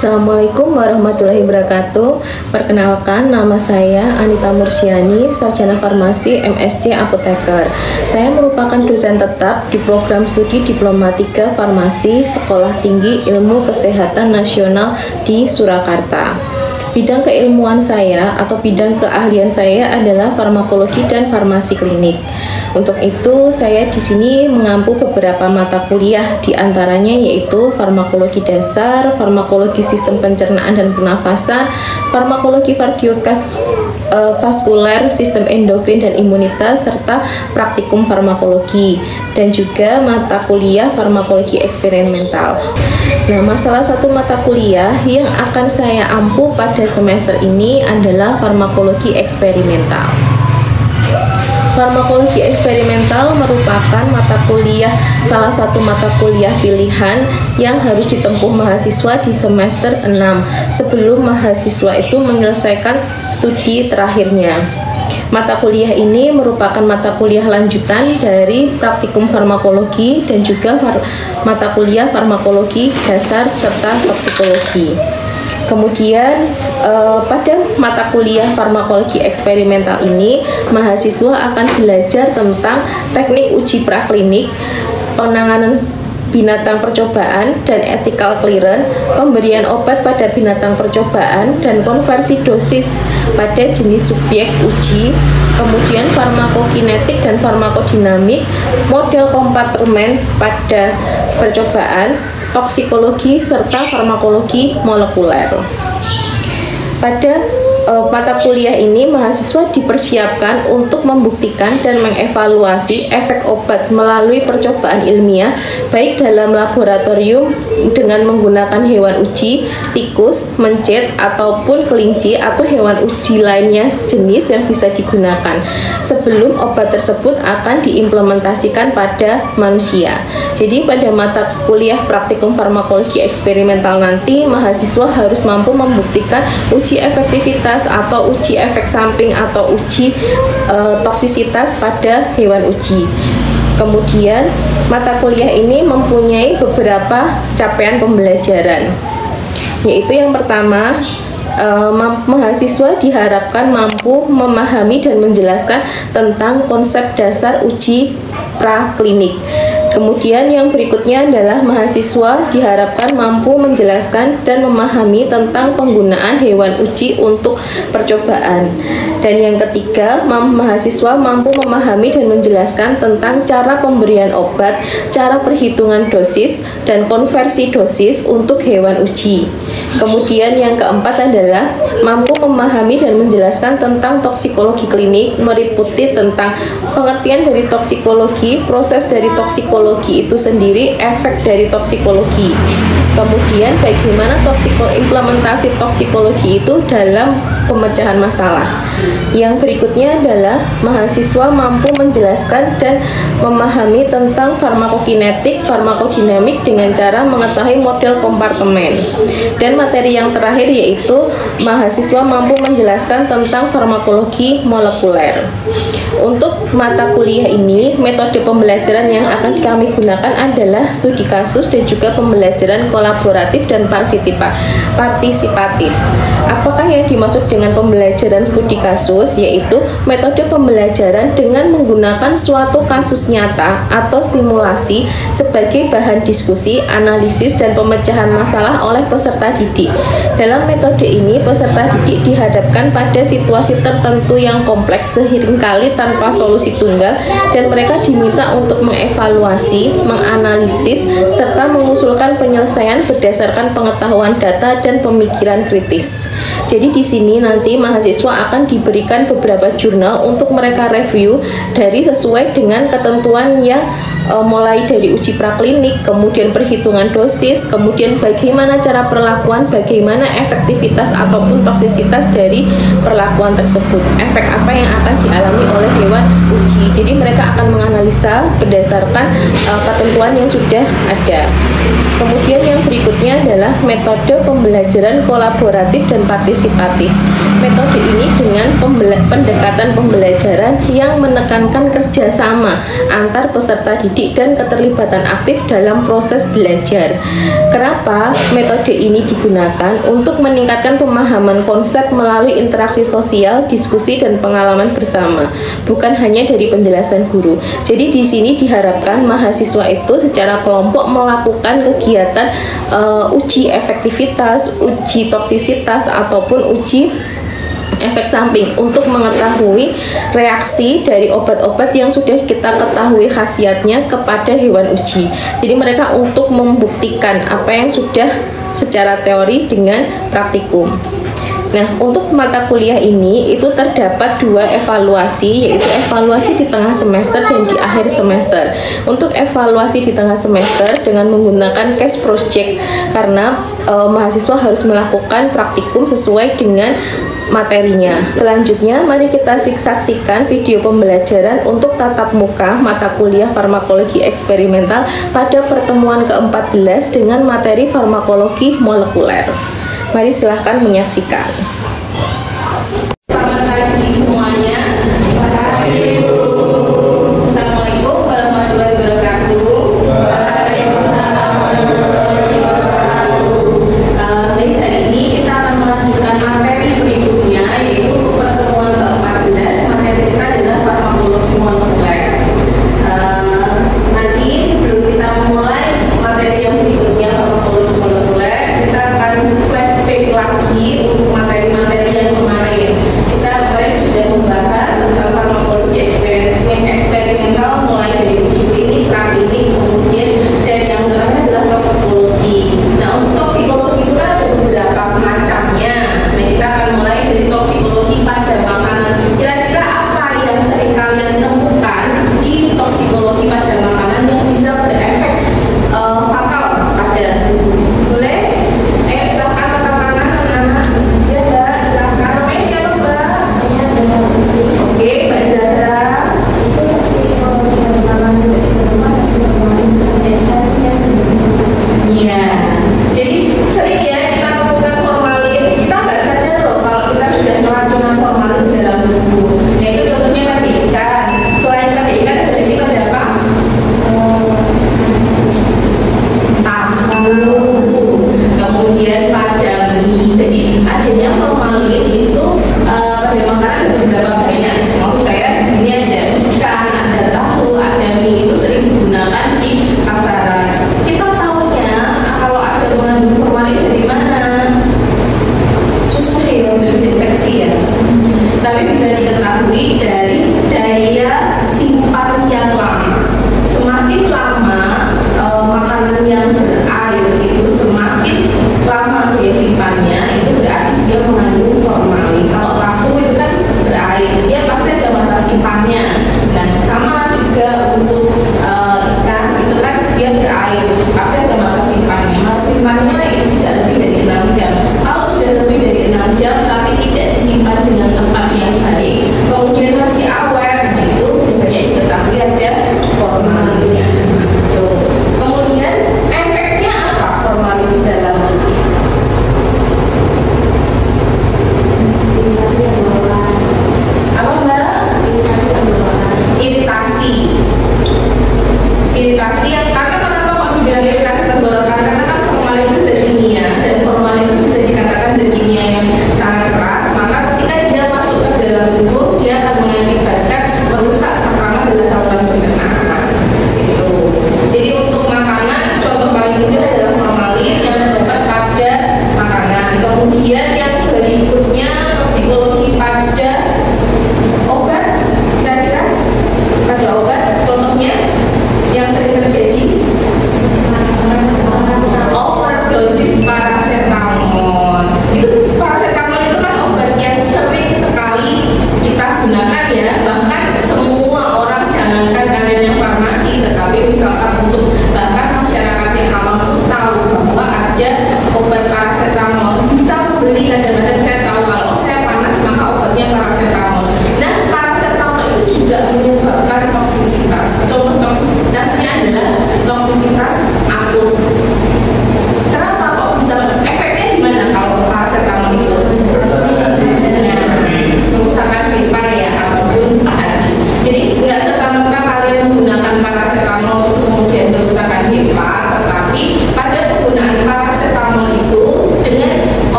Assalamualaikum warahmatullahi wabarakatuh. Perkenalkan, nama saya Anita Mursyani, Sarjana Farmasi MSc Apoteker. Saya merupakan dosen tetap di program studi Diploma 3 Farmasi Sekolah Tinggi Ilmu Kesehatan Nasional di Surakarta. Bidang keilmuan saya atau bidang keahlian saya adalah farmakologi dan farmasi klinik. Untuk itu, saya di sini mengampu beberapa mata kuliah, di antaranya yaitu farmakologi dasar, farmakologi sistem pencernaan dan pernafasan, farmakologi vaskuler, sistem endokrin dan imunitas, serta praktikum farmakologi, dan juga mata kuliah farmakologi eksperimental. Nah, salah satu mata kuliah yang akan saya ampu pada semester ini adalah farmakologi eksperimental. Farmakologi eksperimental merupakan salah satu mata kuliah pilihan yang harus ditempuh mahasiswa di semester 6 sebelum mahasiswa itu menyelesaikan studi terakhirnya. Mata kuliah ini merupakan mata kuliah lanjutan dari praktikum farmakologi dan juga mata kuliah farmakologi dasar serta toksikologi. Kemudian pada mata kuliah farmakologi eksperimental ini, mahasiswa akan belajar tentang teknik uji praklinik, penanganan binatang percobaan dan ethical clearance, pemberian obat pada binatang percobaan dan konversi dosis pada jenis subjek uji, kemudian farmakokinetik dan farmakodinamik, model kompartemen pada percobaan, toksikologi, serta farmakologi molekuler. Pada mata kuliah ini, mahasiswa dipersiapkan untuk membuktikan dan mengevaluasi efek obat melalui percobaan ilmiah, baik dalam laboratorium dengan menggunakan hewan uji, tikus, mencit, ataupun kelinci atau hewan uji lainnya sejenis yang bisa digunakan sebelum obat tersebut akan diimplementasikan pada manusia. Jadi pada mata kuliah praktikum farmakologi eksperimental nanti, mahasiswa harus mampu membuktikan uji efektivitas atau uji efek samping atau uji toksisitas pada hewan uji. Kemudian mata kuliah ini mempunyai beberapa capaian pembelajaran, yaitu yang pertama, mahasiswa diharapkan mampu memahami dan menjelaskan tentang konsep dasar uji praklinik. Kemudian yang berikutnya adalah mahasiswa diharapkan mampu menjelaskan dan memahami tentang penggunaan hewan uji untuk percobaan. Dan yang ketiga, mahasiswa mampu memahami dan menjelaskan tentang cara pemberian obat, cara perhitungan dosis, dan konversi dosis untuk hewan uji. Kemudian yang keempat adalah mampu memahami dan menjelaskan tentang toksikologi klinik, meliputi tentang pengertian dari toksikologi, proses dari toksikologi itu sendiri, efek dari toksikologi. Kemudian bagaimana implementasi toksikologi itu dalam pemecahan masalah. Yang berikutnya adalah mahasiswa mampu menjelaskan dan memahami tentang farmakokinetik, farmakodinamik dengan cara mengetahui model kompartemen. Dan materi yang terakhir yaitu mahasiswa mampu menjelaskan tentang farmakologi molekuler. Untuk mata kuliah ini, metode pembelajaran yang akan kami gunakan adalah studi kasus dan juga pembelajaran kolaboratif dan partisipatif. Apakah yang dimaksud dengan pembelajaran studi kasus? Yaitu metode pembelajaran dengan menggunakan suatu kasus nyata atau stimulasi sebagai bahan diskusi, analisis, dan pemecahan masalah oleh peserta didik. Dalam metode ini, peserta didik dihadapkan pada situasi tertentu yang kompleks seringkali tanpa solusi tunggal, dan mereka diminta untuk mengevaluasi, menganalisis, serta mengusulkan penyelesaian berdasarkan pengetahuan data dan pemikiran kritis. Jadi di sini nanti mahasiswa akan diberikan beberapa jurnal untuk mereka review sesuai dengan ketentuan yang mulai dari uji praklinik, kemudian perhitungan dosis, kemudian bagaimana cara perlakuan, bagaimana efektivitas ataupun toksisitas dari perlakuan tersebut, efek apa yang akan dialami oleh hewan uji. Jadi mereka akan menganalisa berdasarkan ketentuan yang sudah ada. Kemudian yang berikutnya adalah metode pembelajaran kolaboratif dan partisipatif. Metode ini dengan pendekatan pembelajaran yang menekankan kerjasama antar peserta didik didik dan keterlibatan aktif dalam proses belajar. Kenapa metode ini digunakan? Untuk meningkatkan pemahaman konsep melalui interaksi sosial, diskusi, dan pengalaman bersama, bukan hanya dari penjelasan guru. Jadi di sini diharapkan mahasiswa itu secara kelompok melakukan kegiatan uji efektivitas, uji toksisitas, ataupun uji efek samping untuk mengetahui reaksi dari obat-obat yang sudah kita ketahui khasiatnya kepada hewan uji. Jadi mereka untuk membuktikan apa yang sudah secara teori dengan praktikum. Nah, untuk mata kuliah ini itu terdapat 2 evaluasi, yaitu evaluasi di tengah semester dan di akhir semester. Untuk evaluasi di tengah semester dengan menggunakan case project, karena mahasiswa harus melakukan praktikum sesuai dengan materinya. Selanjutnya, mari kita saksikan video pembelajaran untuk tatap muka mata kuliah farmakologi eksperimental pada pertemuan ke-14 dengan materi farmakologi molekuler. Mari silahkan menyaksikan. Selamat pagi semuanya. Assalamualaikum warahmatullahi wabarakatuh. Baik, hari ini kita akan melanjutkan materi berikutnya, yaitu pertemuan ke-14. Materi kita adalah farmakologi molekuler. Nanti sebelum kita memulai materi yang berikutnya, farmakologi molekuler, kita akan flashback lagi untuk materi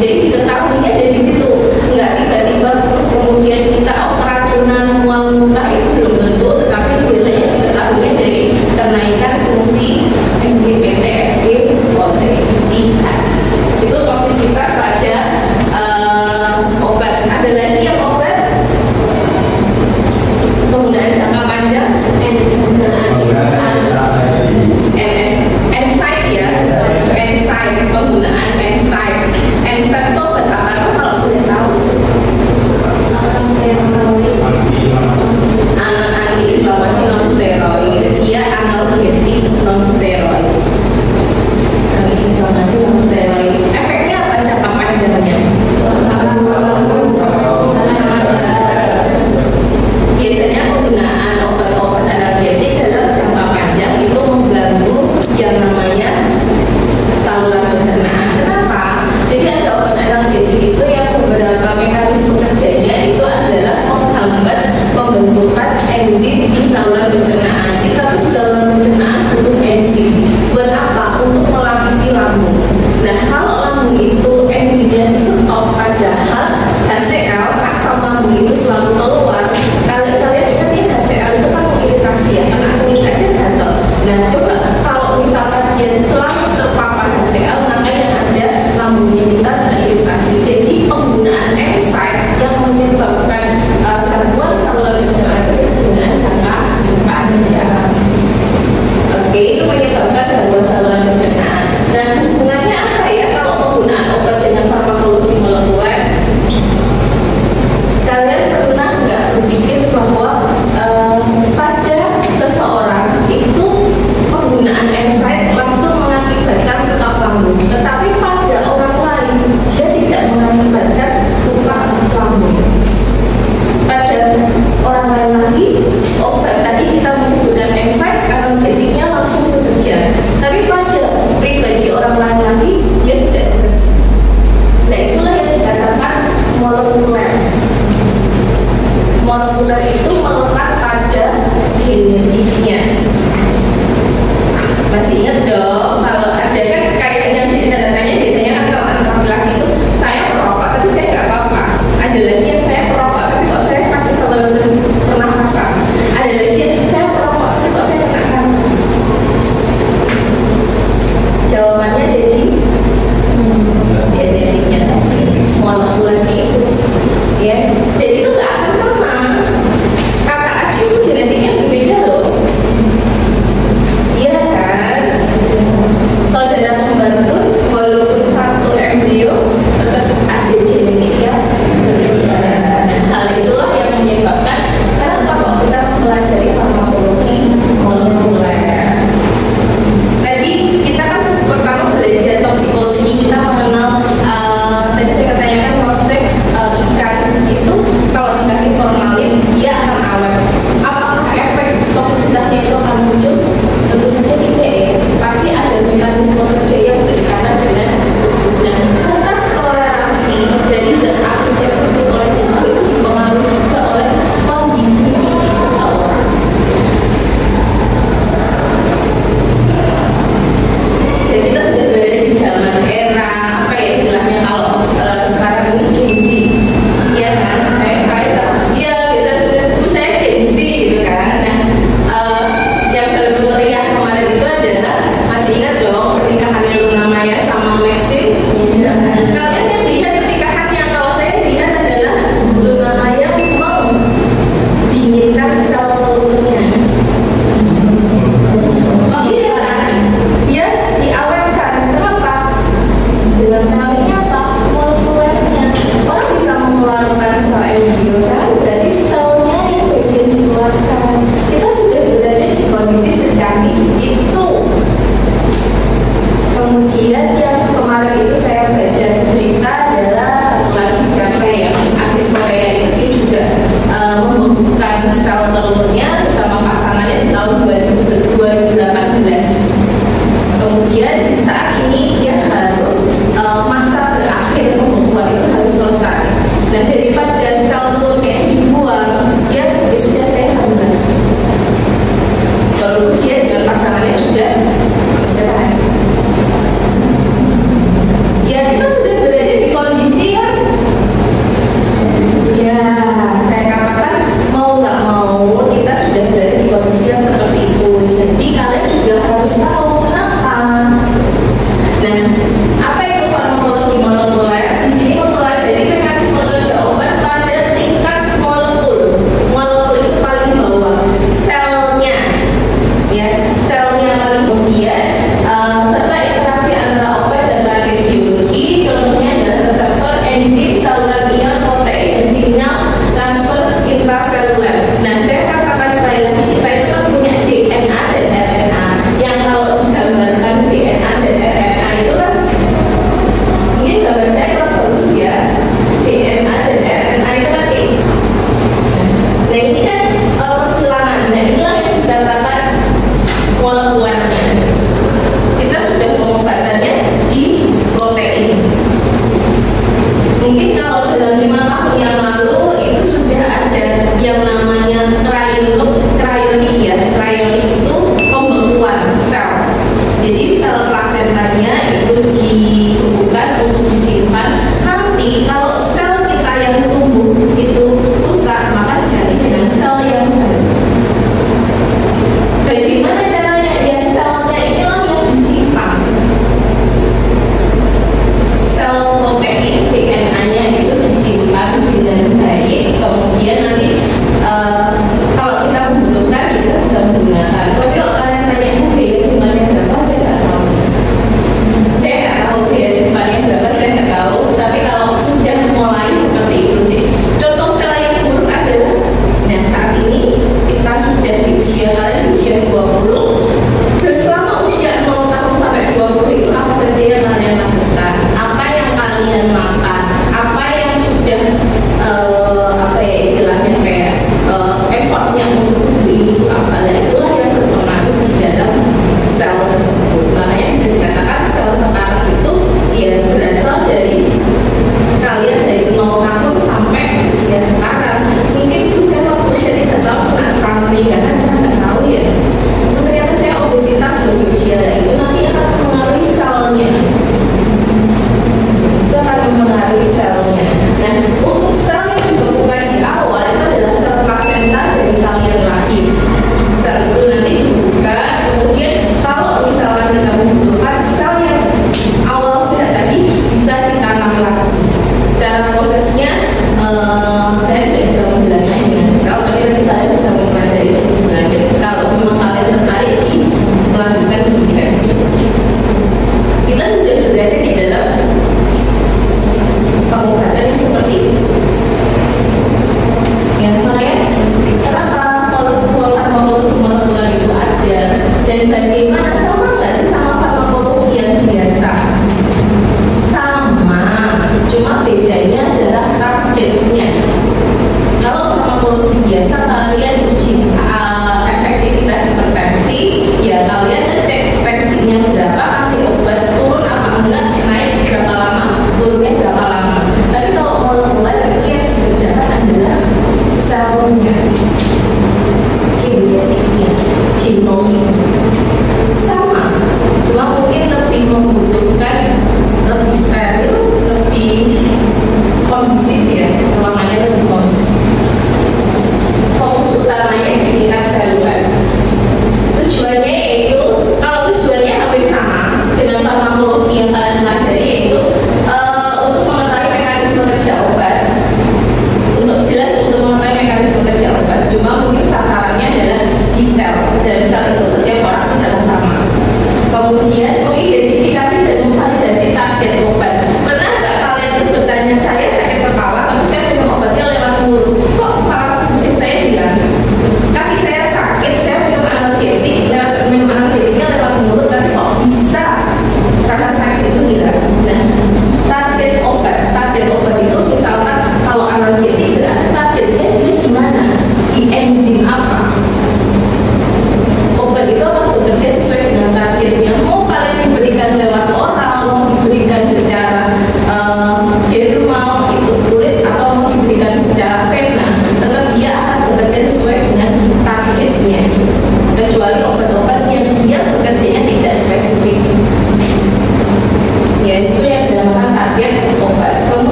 Jadi diketahuinya dari situ, nggak tiba-tiba terus kemudian kita keracunan mual muntah itu belum tentu, tetapi biasanya diketahuinya dari kenaikan fungsi SGPT, SGOT. Itu toksisitas pada obat. Ada lagi yang obat penggunaan jangka panjang, NSAID ya, NSAID, penggunaan NSAID. NSAID itu obat apa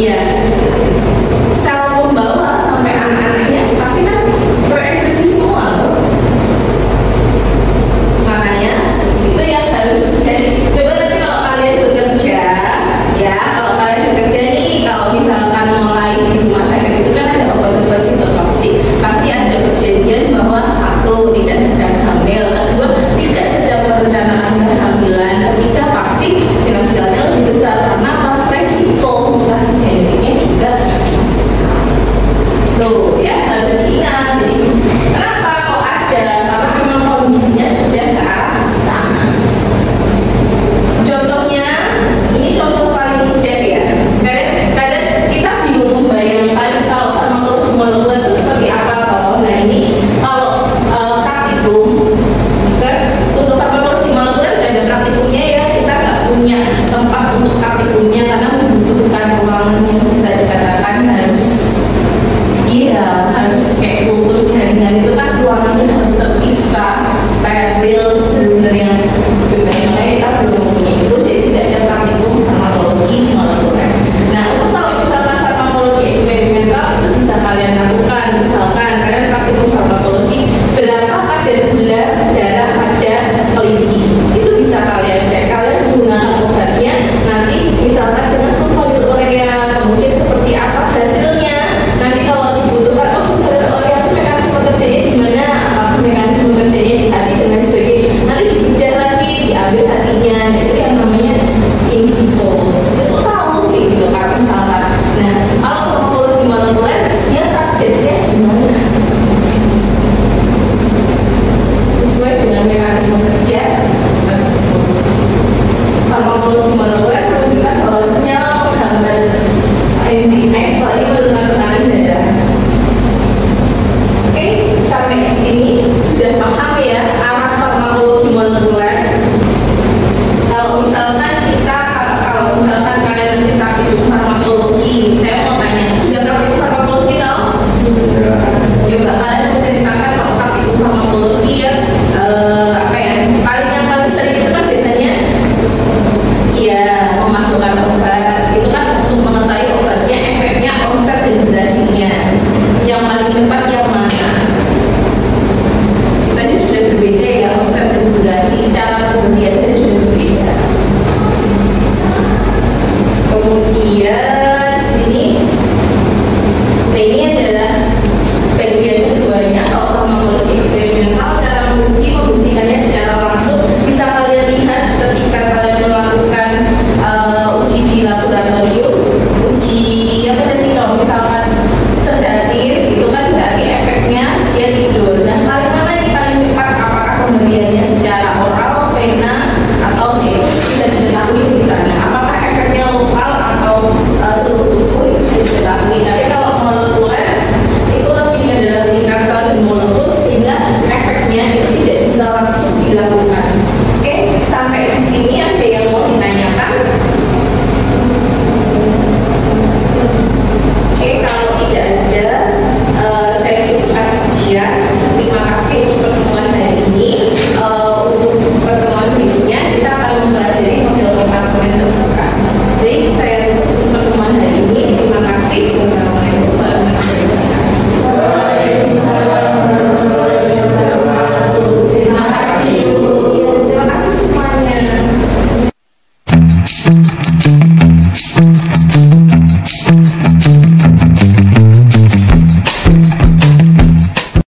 Iya.